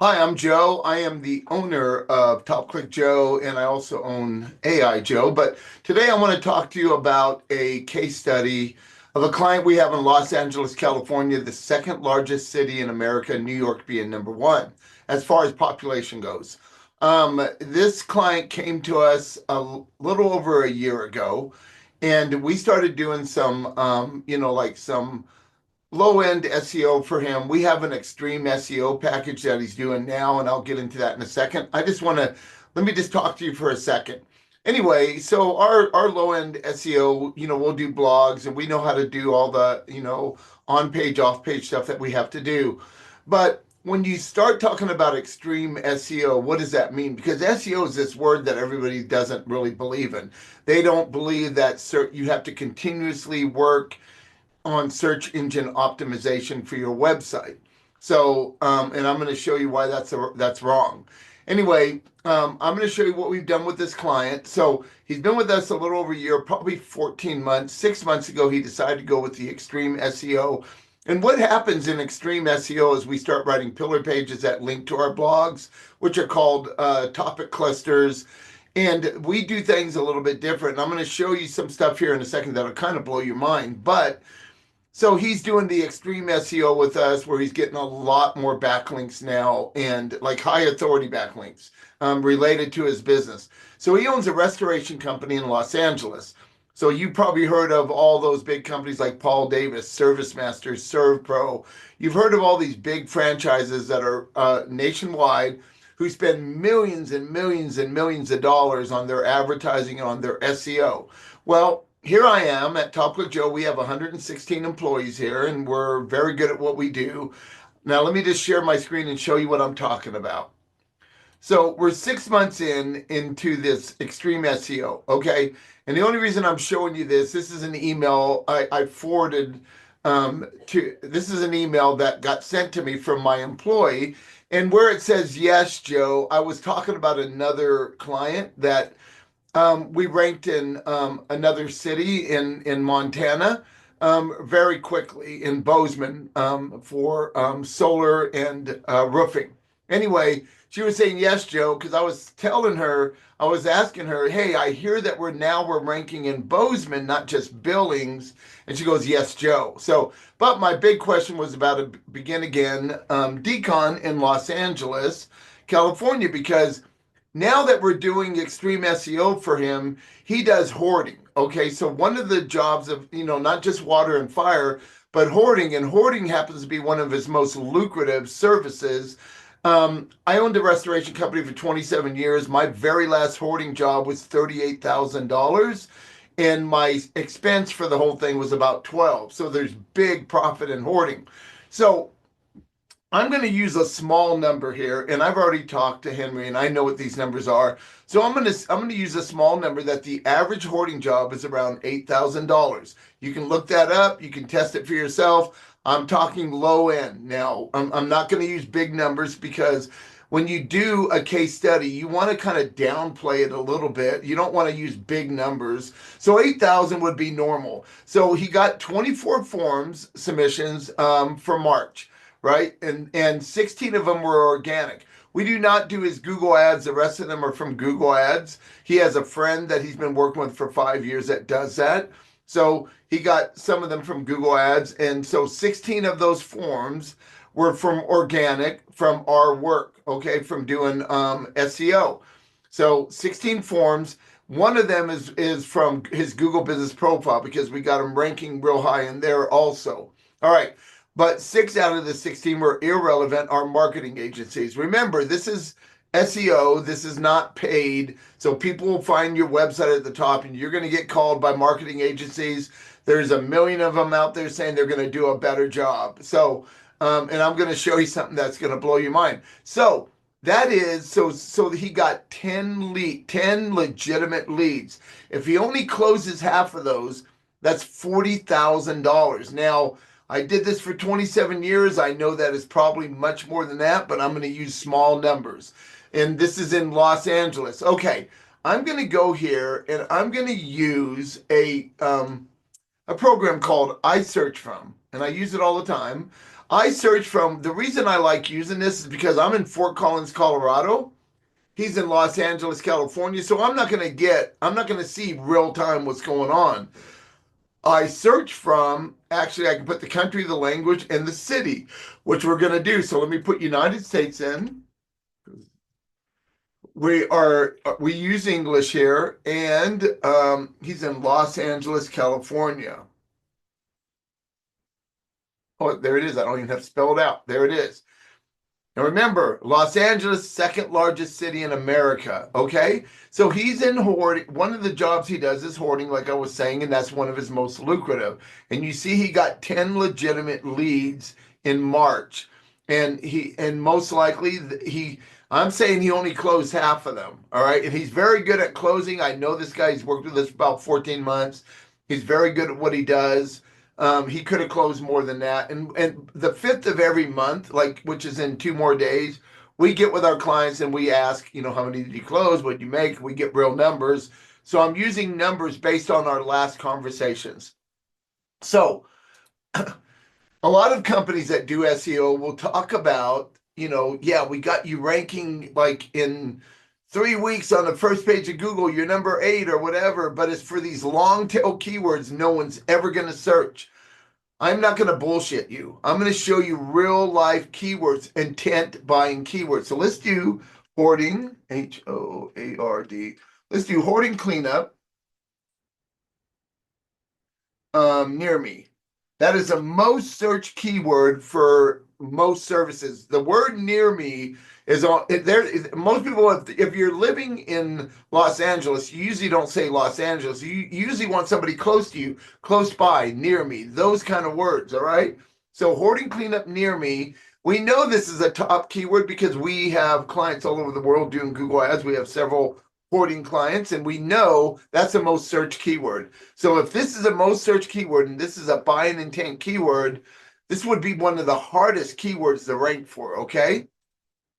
Hi, I'm Joe. I am the owner of Top Click Joe, and I also own AI Joe. But today I want to talk to you about a case study of a client we have in Los Angeles, California, the second largest city in America, New York being number one, as far as population goes. This client came to us a little over a year ago, and we started doing some, like some low-end SEO for him. We have an extreme SEO package that he's doing now, and I'll get into that in a second. Let me just talk to you for a second. Anyway, so our low-end SEO, we'll do blogs and we know how to do all the, on-page, off-page stuff that we have to do. But when you start talking about extreme SEO, what does that mean? Because SEO is this word that everybody doesn't really believe in. They don't believe that you have to continuously work on search engine optimization for your website. So, and I'm going to show you why that's wrong. Anyway, I'm going to show you what we've done with this client. So he's been with us a little over a year, probably 14 months. 6 months ago, he decided to go with the extreme SEO. And what happens in extreme SEO is we start writing pillar pages that link to our blogs, which are called topic clusters. And we do things a little bit different. And I'm going to show you some stuff here in a second that'll kind of blow your mind. But so he's doing the extreme SEO with us where he's getting a lot more backlinks now and like high authority backlinks related to his business. So he owns a restoration company in Los Angeles. So you probably heard of all those big companies like Paul Davis, ServiceMaster, ServPro. You've heard of all these big franchises that are nationwide who spend millions and millions and millions of dollars on their advertising and on their SEO. Well, here I am at Top Click Joe. We have 116 employees here, and we're very good at what we do. Now, let me just share my screen and show you what I'm talking about. So we're 6 months into this extreme SEO, okay? And the only reason I'm showing you this is an email I forwarded this is an email that got sent to me from my employee. And where it says, yes, Joe, I was talking about another client that we ranked in another city in Montana very quickly in Bozeman for solar and roofing. Anyway, she was saying yes, Joe, because I was asking her, hey, I hear that we're ranking in Bozeman, not just Billings. And she goes, yes, Joe. So, but my big question was about a begin again, Decon in Los Angeles, California, because now that we're doing extreme SEO for him, he does hoarding. Okay, so one of the jobs of, not just water and fire, but hoarding, and hoarding happens to be one of his most lucrative services. I owned a restoration company for 27 years. My very last hoarding job was $38,000, and my expense for the whole thing was about 12. So there's big profit in hoarding. So I'm going to use a small number here, and I've already talked to Henry, and I know what these numbers are. So I'm going to use a small number that the average hoarding job is around $8,000. You can look that up. You can test it for yourself. I'm talking low end. Now, I'm not going to use big numbers because when you do a case study, you want to kind of downplay it a little bit. You don't want to use big numbers. So 8,000 would be normal. So he got 24 forms submissions for March, right? And 16 of them were organic. We do not do his Google ads. The rest of them are from Google ads. He has a friend that he's been working with for 5 years that does that. So he got some of them from Google ads. And so 16 of those forms were from organic, from our work, okay, from doing SEO. So 16 forms. One of them is from his Google business profile because we got him ranking real high in there also. All right. But 6 out of the 16 were irrelevant, are marketing agencies. Remember, this is SEO. This is not paid. So people will find your website at the top and you're going to get called by marketing agencies. There's a million of them out there saying they're going to do a better job. So, and I'm going to show you something that's going to blow your mind. So so he got 10 legitimate leads. If he only closes half of those, that's $40,000. Now, I did this for 27 years. I know that is probably much more than that, but I'm going to use small numbers. And this is in Los Angeles. Okay, I'm going to go here and I'm going to use a program called iSearch From, and I use it all the time. I search from, the reason I like using this is because I'm in Fort Collins, Colorado. He's in Los Angeles, California. So I'm not going to see real time what's going on. I search from, actually, I can put the country, the language, and the city, which we're going to do. So let me put United States in. We use English here, and he's in Los Angeles, California. Oh, there it is. I don't even have to spell it out. There it is. And remember, Los Angeles, second largest city in America. Okay. So he's in hoarding. One of the jobs he does is hoarding, like I was saying, and that's one of his most lucrative. And you see, he got 10 legitimate leads in March. And most likely I'm saying he only closed half of them. All right. And he's very good at closing. I know this guy, he's worked with us about 14 months. He's very good at what he does. He could have closed more than that. And the 5th of every month, like, which is in 2 more days, we get with our clients and we ask, how many did you close? What did you make? We get real numbers. So I'm using numbers based on our last conversations. So a lot of companies that do SEO will talk about, yeah, we got you ranking like in 3 weeks on the first page of Google, you're number 8 or whatever, but it's for these long tail keywords no one's ever going to search. I'm not going to bullshit you. I'm going to show you real life keywords, intent buying keywords. So let's do hoarding, Hoard. Let's do hoarding cleanup near me. That is the most searched keyword for most services. The word near me is on there. Most people, if you're living in Los Angeles, you usually don't say Los Angeles. You usually want somebody close to you, close by, near me, those kind of words. All right. So hoarding cleanup near me. We know this is a top keyword because we have clients all over the world doing Google ads. We have several hoarding clients, and we know that's the most searched keyword. So if this is a most searched keyword and this is a buying intent keyword, this would be one of the hardest keywords to rank for, okay?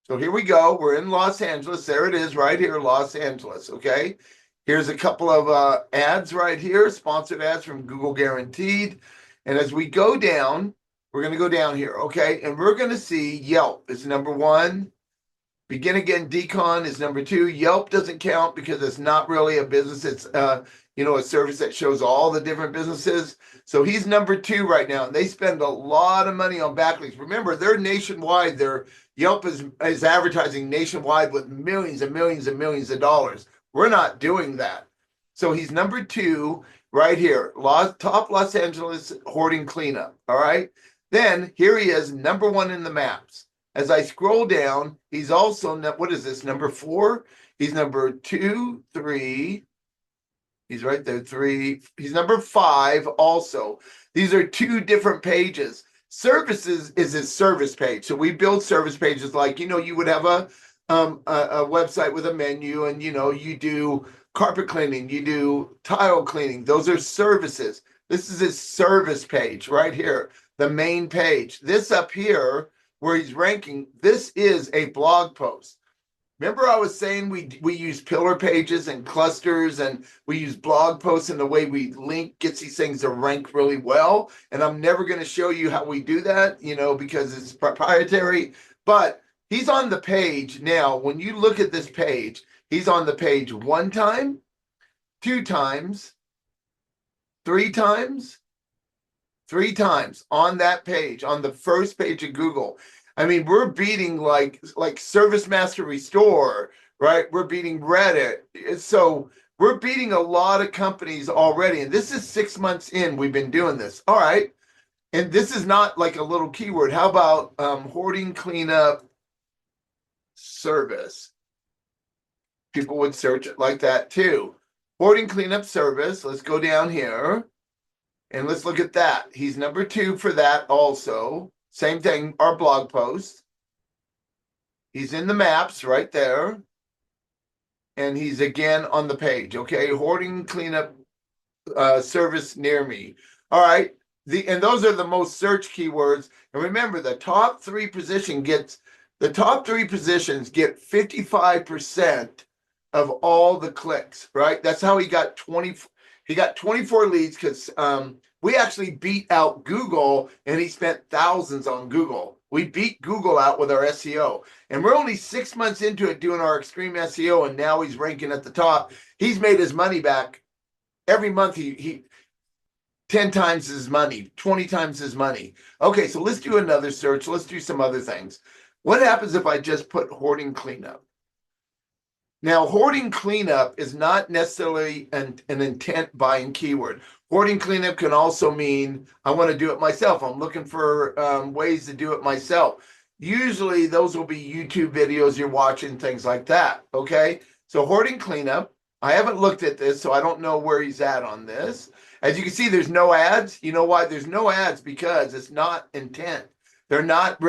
So here we go. We're in Los Angeles. There it is right here, Los Angeles, okay? Here's a couple of ads right here, sponsored ads from Google Guaranteed. And as we go down, we're going to go down here, okay? And we're going to see Yelp is number 1. Begin Again Decon is number 2. Yelp doesn't count because it's not really a business. It's a service that shows all the different businesses. So he's number 2 right now. And they spend a lot of money on backlinks. Remember, they're nationwide. Yelp is advertising nationwide with millions and millions and millions of dollars. We're not doing that. So he's number 2 right here. Top Los Angeles hoarding cleanup. All right. Then here he is, number 1 in the maps. As I scroll down, he's also, what is this, number 4? He's number 2, 3. He's right there, 3. He's number 5 also. These are 2 different pages. Services is his service page. So we build service pages like, you would have a website with a menu and, you do carpet cleaning, you do tile cleaning. Those are services. This is his service page right here, the main page. This up here, where he's ranking, this is a blog post. Remember I was saying we use pillar pages and clusters and we use blog posts, and the way we link gets these things to rank really well. And I'm never going to show you how we do that, because it's proprietary. But he's on the page now. When you look at this page, he's on the page 1 time, 2 times, 3 times, 3 times on that page, on the first page of Google. I mean, we're beating like Service Master Restore, right? We're beating Reddit. So we're beating a lot of companies already. And this is 6 months in, we've been doing this. All right. And this is not like a little keyword. How about hoarding cleanup service? People would search it like that too. Hoarding cleanup service. Let's go down here. And let's look at that. He's number 2 for that also. Same thing, our blog post. He's in the maps right there. And he's again on the page, okay? Hoarding cleanup service near me. All right. And those are the most searched keywords. And remember, the top 3 positions get 55% of all the clicks, right? That's how he got 24 leads, because We actually beat out Google, and he spent thousands on Google. We beat Google out with our SEO, and we're only 6 months into it doing our extreme SEO, and now he's ranking at the top. He's made his money back every month. He 10 times his money, 20 times his money. Okay, so let's do another search. Let's do some other things. What happens if I just put hoarding cleanup? Now, hoarding cleanup is not necessarily an intent buying keyword. Hoarding cleanup can also mean I want to do it myself. I'm looking for ways to do it myself. Usually those will be YouTube videos you're watching, things like that. Okay, so hoarding cleanup. I haven't looked at this, so I don't know where he's at on this. As you can see, there's no ads. You know why there's no ads? Because it's not intent. They're not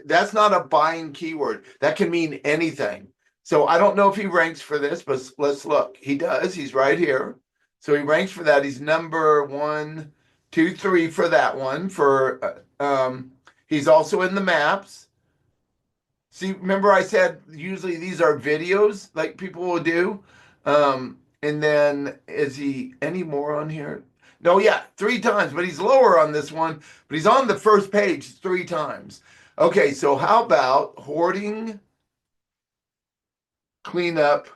that's not a buying keyword. That can mean anything. So I don't know if he ranks for this, but let's look. He does. He's right here. So he ranks for that. He's number 1, 2, 3 for that one. He's also in the maps. See, remember I said usually these are videos like people will do. And then is he any more on here? No, yeah, 3 times, but he's lower on this one. But he's on the first page 3 times. Okay, so how about hoarding cleanup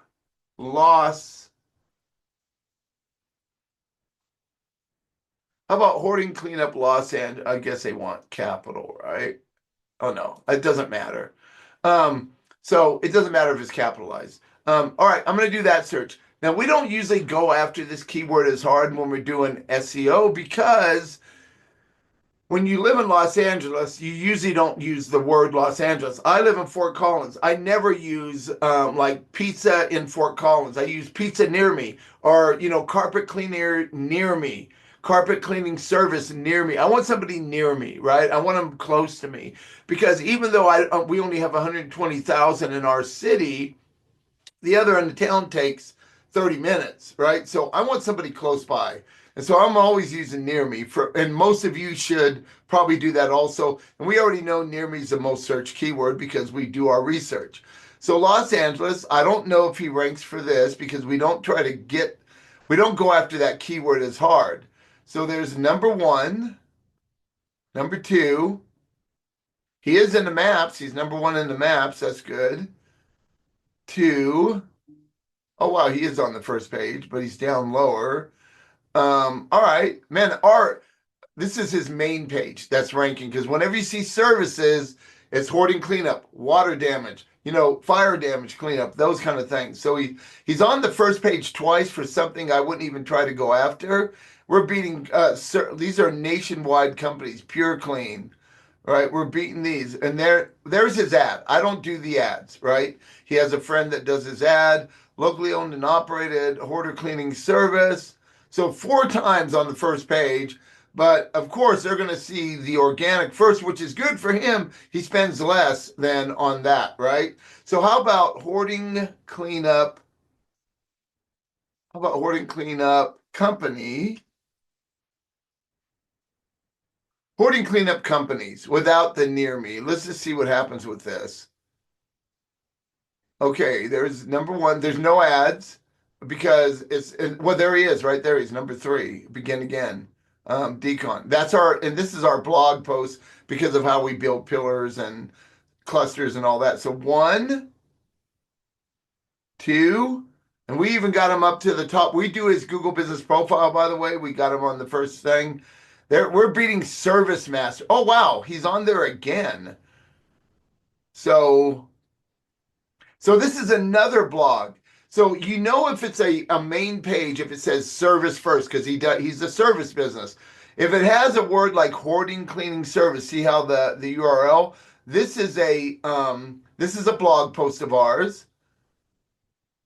loss? How about hoarding cleanup loss? And I guess they want capital, right? Oh no, it doesn't matter. So it doesn't matter if it's capitalized. All right, I'm going to do that search. Now, we don't usually go after this keyword as hard when we're doing SEO because when you live in Los Angeles, you usually don't use the word Los Angeles. I live in Fort Collins. I never use like pizza in Fort Collins. I use pizza near me, or carpet cleaner near me, carpet cleaning service near me. I want somebody near me, right? I want them close to me, because even though we only have 120,000 in our city, the other end of town takes 30 minutes, right? So I want somebody close by. And so I'm always using near me and most of you should probably do that also. And we already know near me is the most searched keyword because we do our research. So Los Angeles, I don't know if he ranks for this because we don't go after that keyword as hard. So there's number 1, number 2. He is in the maps. He's number 1 in the maps. That's good. 2. Oh, wow, he is on the first page, but he's down lower. All right, man, this is his main page that's ranking, because whenever you see services, it's hoarding cleanup, water damage, fire damage cleanup, those kind of things. So he's on the first page twice for something I wouldn't even try to go after. We're beating, these are nationwide companies, Pure Clean, right? We're beating these. And there's his ad. I don't do the ads, right? He has a friend that does his ad, locally owned and operated hoarder cleaning service. So 4 times on the first page, but of course they're going to see the organic first, which is good for him. He spends less than on that, right? So how about hoarding cleanup? How about hoarding cleanup company? Hoarding cleanup companies without the near me. Let's just see what happens with this. Okay, there's number 1. There's no ads because well, there he is right there. He's number 3. Begin again. Decon. And this is our blog post because of how we build pillars and clusters and all that. So 1, 2, and we even got him up to the top. We do his Google business profile, by the way. We got him on the first thing. We're beating Service Master. Oh, wow. He's on there again. So this is another blog. So if it's a main page, if it says service first, because he's a service business. If it has a word like hoarding cleaning service, see how the URL? This is a blog post of ours.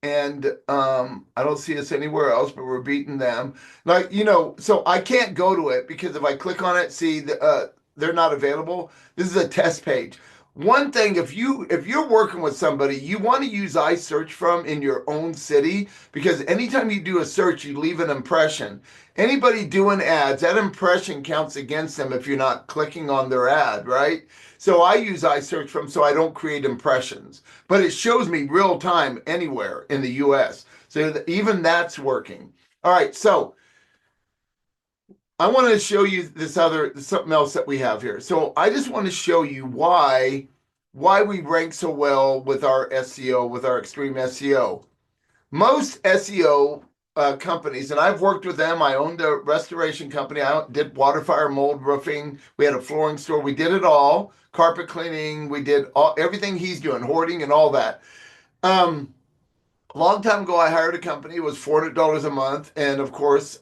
And I don't see us anywhere else, but we're beating them. So I can't go to it because if I click on it, see they're not available. This is a test page. One thing, if you're working with somebody, you want to use iSearch from in your own city, because anytime you do a search, you leave an impression. Anybody doing ads, that impression counts against them if you're not clicking on their ad, right? So I use iSearch from so I don't create impressions, but it shows me real time anywhere in the US. So even that's working. All right, so I want to show you something else that we have here. So I just want to show you why we rank so well with our SEO, with our extreme SEO. Most SEO companies, and I've worked with them. I owned a restoration company. I did water, fire, mold, roofing. We had a flooring store. We did it all. Carpet cleaning. We did everything he's doing, hoarding and all that. Um, a long time ago, I hired a company. It was $400 a month, and of course,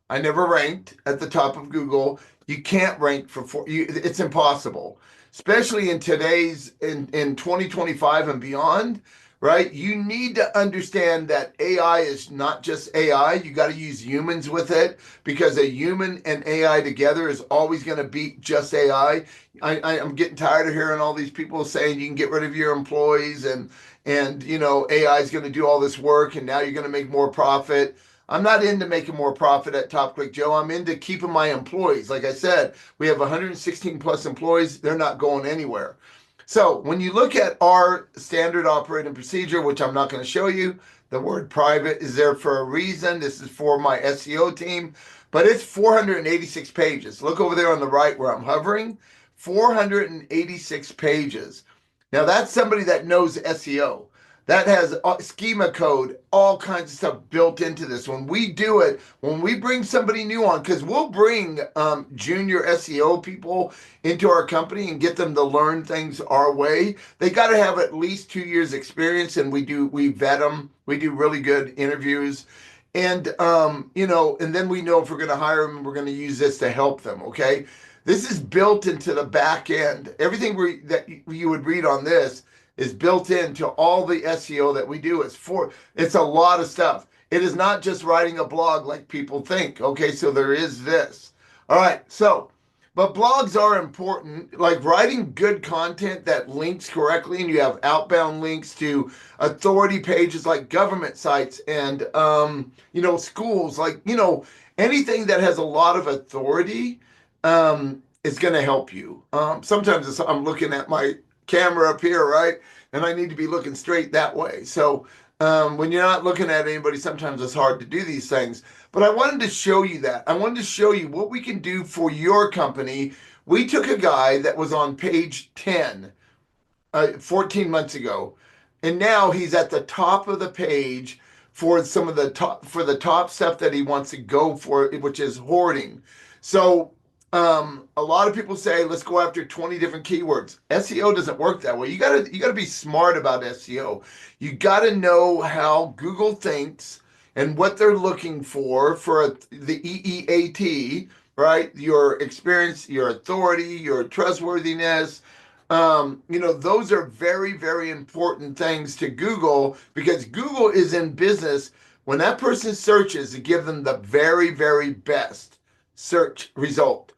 I never ranked at the top of Google. You can't rank for it's impossible, especially in today's in 2025 and beyond. Right? You need to understand that AI is not just AI. You got to use humans with it because a human and AI together is always going to beat just AI. I'm getting tired of hearing all these people saying you can get rid of your employees and AI is going to do all this work and now you're going to make more profit. I'm not into making more profit at Top Click Joe. I'm into keeping my employees. Like I said, we have 116 plus employees. They're not going anywhere. So when you look at our standard operating procedure, which I'm not going to show you, the word private is there for a reason. This is for my SEO team, but it's 486 pages. Look over there on the right where I'm hovering, 486 pages. Now that's somebody that knows SEO. That has schema code, all kinds of stuff built into this. When we do it, when we bring somebody new on, because we'll bring junior SEO people into our company and get them to learn things our way. They got to have at least 2 years experience, and we vet them. We do really good interviews, and and then we know if we're going to hire them, we're going to use this to help them. Okay, this is built into the back end. Everything that you would read on this is built into all the SEO that we do. It's a lot of stuff. It is not just writing a blog like people think. Okay, so there is this. All right, but blogs are important, like writing good content that links correctly, and you have outbound links to authority pages like government sites and schools, like anything that has a lot of authority is going to help you. Sometimes I'm looking at my camera up here, right? And I need to be looking straight that way. So when you're not looking at anybody, sometimes it's hard to do these things. But I wanted to show you that. I wanted to show you what we can do for your company. We took a guy that was on page 10 14 months ago, and now he's at the top of the page for the top stuff that he wants to go for, which is hoarding. So a lot of people say let's go after 20 different keywords. SEO doesn't work that way. You gotta be smart about SEO. You gotta know how Google thinks and what they're looking for the EEAT, right? Your experience, your authority, your trustworthiness. Those are very, very important things to Google because Google is in business when that person searches to give them the very, very best search result.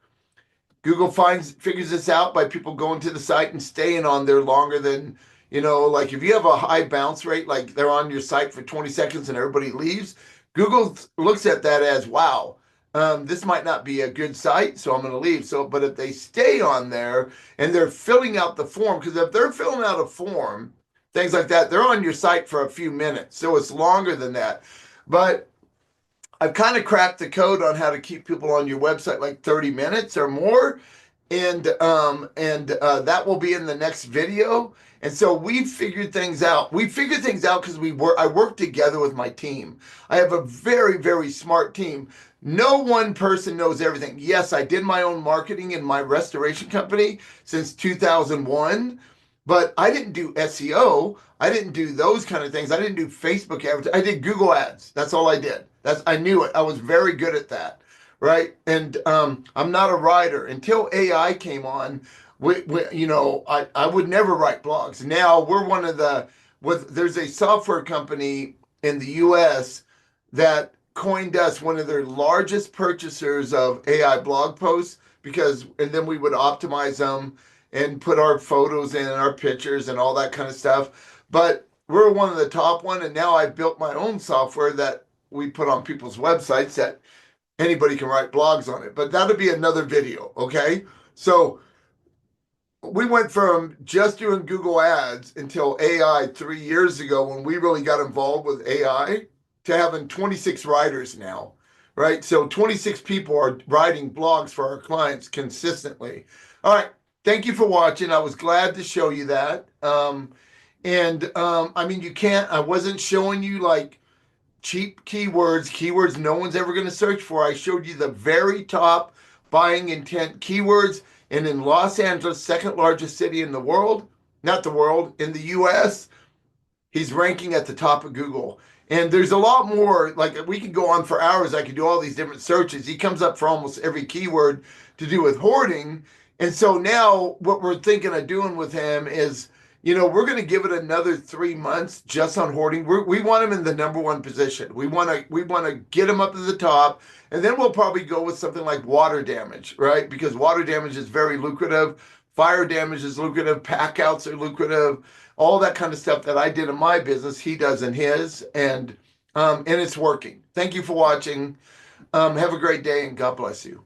Google figures this out by people going to the site and staying on there longer than, like if you have a high bounce rate, like they're on your site for 20 seconds and everybody leaves, Google looks at that as, wow, this might not be a good site, so I'm going to leave. But if they stay on there and they're filling out the form, because if they're filling out a form, things like that, they're on your site for a few minutes. So it's longer than that. But I've kind of cracked the code on how to keep people on your website like 30 minutes or more. And that will be in the next video. And so we figured things out. We figured things out because I work together with my team. I have a very, very smart team. No one person knows everything. Yes, I did my own marketing in my restoration company since 2001, but I didn't do SEO. I didn't do those kind of things. I didn't do Facebook advertising. I did Google ads. That's all I did. I knew it. I was very good at that, right? And I'm not a writer. Until AI came on, I would never write blogs. Now we're there's a software company in the US that coined us one of their largest purchasers of AI blog posts and then we would optimize them and put our photos in and our pictures and all that kind of stuff. But we're one of the top one, and now I've built my own software that we put on people's websites that anybody can write blogs on it. But that'll be another video, okay? So we went from just doing Google Ads until AI 3 years ago when we really got involved with AI to having 26 writers now, right? So 26 people are writing blogs for our clients consistently. All right. Thank you for watching. I was glad to show you that. I mean, I wasn't showing you like cheap keywords no one's ever going to search for. I showed you the very top buying intent keywords. And in Los Angeles, second largest city in the world, not the world, in the US, he's ranking at the top of Google. And there's a lot more, like we could go on for hours. I could do all these different searches. He comes up for almost every keyword to do with hoarding. And so now what we're thinking of doing with him is, we're going to give it another 3 months just on hoarding. We want him in the number one position. We want to get him up to the top, and then we'll probably go with something like water damage, right? Because water damage is very lucrative. Fire damage is lucrative. Packouts are lucrative. All that kind of stuff that I did in my business, he does in his, and it's working. Thank you for watching. Have a great day, and God bless you.